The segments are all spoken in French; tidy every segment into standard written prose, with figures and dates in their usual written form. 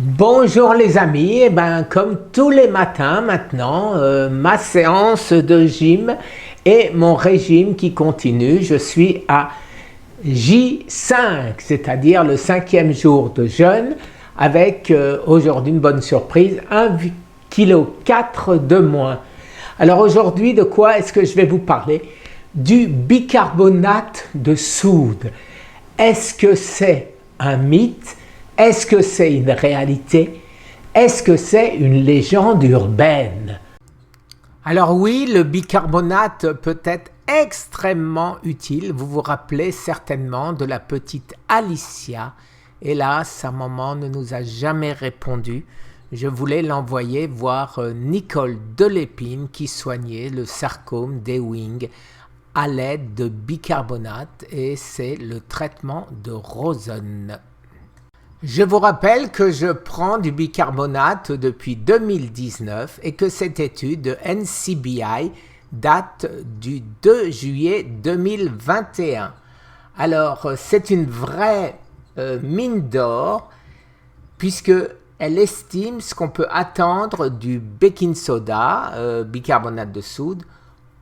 Bonjour les amis, et ben comme tous les matins maintenant, ma séance de gym et mon régime qui continue. Je suis à J5, c'est-à-dire le 5e jour de jeûne, avec aujourd'hui une bonne surprise, 1,4 kg de moins. Alors aujourd'hui, de quoi est-ce que je vais vous parler? Du bicarbonate de soude. Est-ce que c'est un mythe? Est-ce que c'est une réalité? Est-ce que c'est une légende urbaine? Alors oui, le bicarbonate peut être extrêmement utile. Vous vous rappelez certainement de la petite Alicia. Hélas, sa maman ne nous a jamais répondu. Je voulais l'envoyer voir Nicole Delépine qui soignait le sarcome d'Ewing à l'aide de bicarbonate, et c'est le traitement de Rosen. Je vous rappelle que je prends du bicarbonate depuis 2019 et que cette étude de NCBI date du 2 juillet 2021. Alors, c'est une vraie mine d'or puisqu'elle estime ce qu'on peut attendre du baking soda, bicarbonate de soude,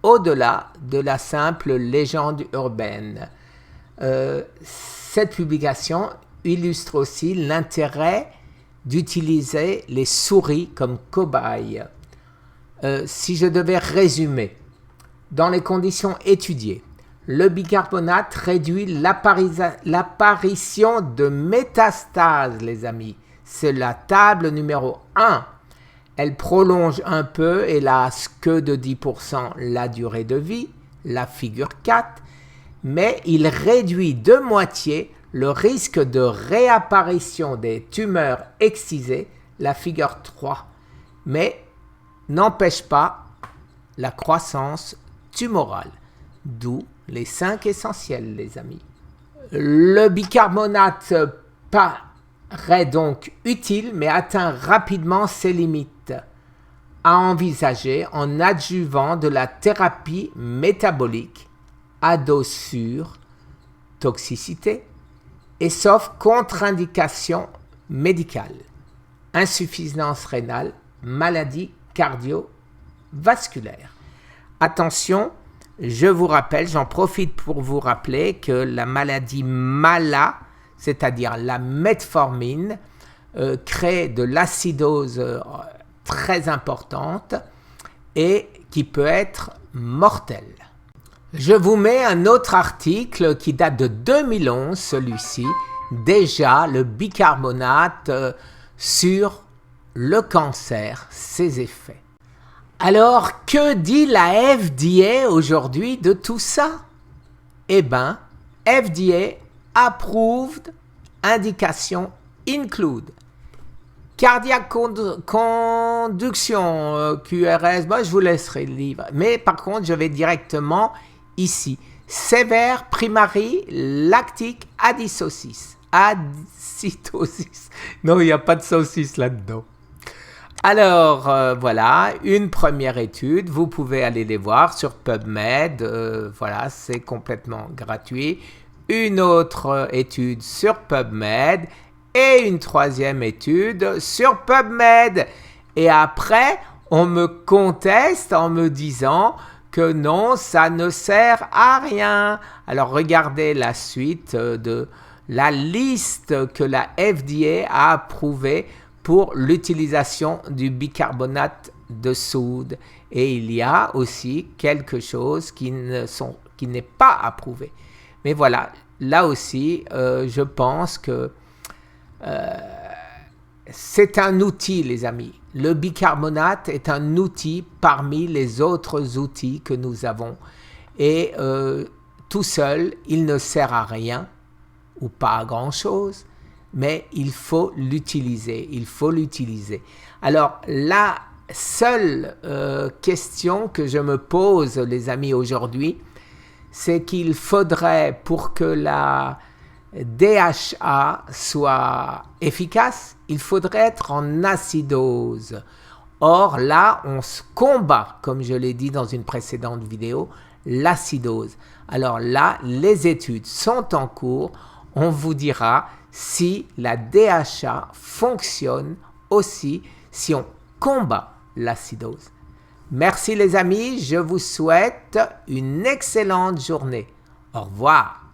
au-delà de la simple légende urbaine. Cette publication illustre aussi l'intérêt d'utiliser les souris comme cobayes. Si je devais résumer, dans les conditions étudiées, le bicarbonate réduit l'apparition de métastases, les amis. C'est la table numéro 1. Elle prolonge un peu, hélas que de 10%, la durée de vie, la figure 4, mais il réduit de moitié le risque de réapparition des tumeurs excisées, la figure 3, mais n'empêche pas la croissance tumorale, d'où les 5 essentiels, les amis. Le bicarbonate paraît donc utile, mais atteint rapidement ses limites, à envisager en adjuvant de la thérapie métabolique à dose sûre, toxicité, et sauf contre-indication médicale, insuffisance rénale, maladie cardiovasculaire. Attention, j'en profite pour vous rappeler que la maladie MALA, c'est-à-dire la metformine, crée de l'acidose très importante et qui peut être mortelle. Je vous mets un autre article qui date de 2011, celui-ci, déjà le bicarbonate sur le cancer, ses effets. Alors, que dit la FDA aujourd'hui de tout ça? Eh bien, FDA approved, indication include. Cardiac conduction, QRS, je vous laisserai le livre. Mais par contre, je vais directement ici. Sévère primary lactic acidosis. Acidosis. Non, il n'y a pas de saucisse là-dedans. Alors, voilà, une première étude. Vous pouvez aller les voir sur PubMed. Voilà, c'est complètement gratuit. Une autre étude sur PubMed. Et une troisième étude sur PubMed. Et après, on me conteste en me disant que non, ça ne sert à rien. Alors, regardez la suite de la liste que la FDA a approuvée pour l'utilisation du bicarbonate de soude. Et il y a aussi quelque chose qui n'est pas approuvé. Mais voilà, là aussi, je pense que c'est un outil, les amis. Le bicarbonate est un outil parmi les autres outils que nous avons. Et tout seul, il ne sert à rien ou pas à grand-chose, mais il faut l'utiliser. Il faut l'utiliser. Alors, la seule question que je me pose, les amis, aujourd'hui, c'est qu'il faudrait, pour que la DHA soit efficace, il faudrait être en acidose. Or là, on se combat, comme je l'ai dit dans une précédente vidéo, l'acidose. Alors là, les études sont en cours. On vous dira si la DHA fonctionne aussi si on combat l'acidose. Merci les amis, je vous souhaite une excellente journée. Au revoir.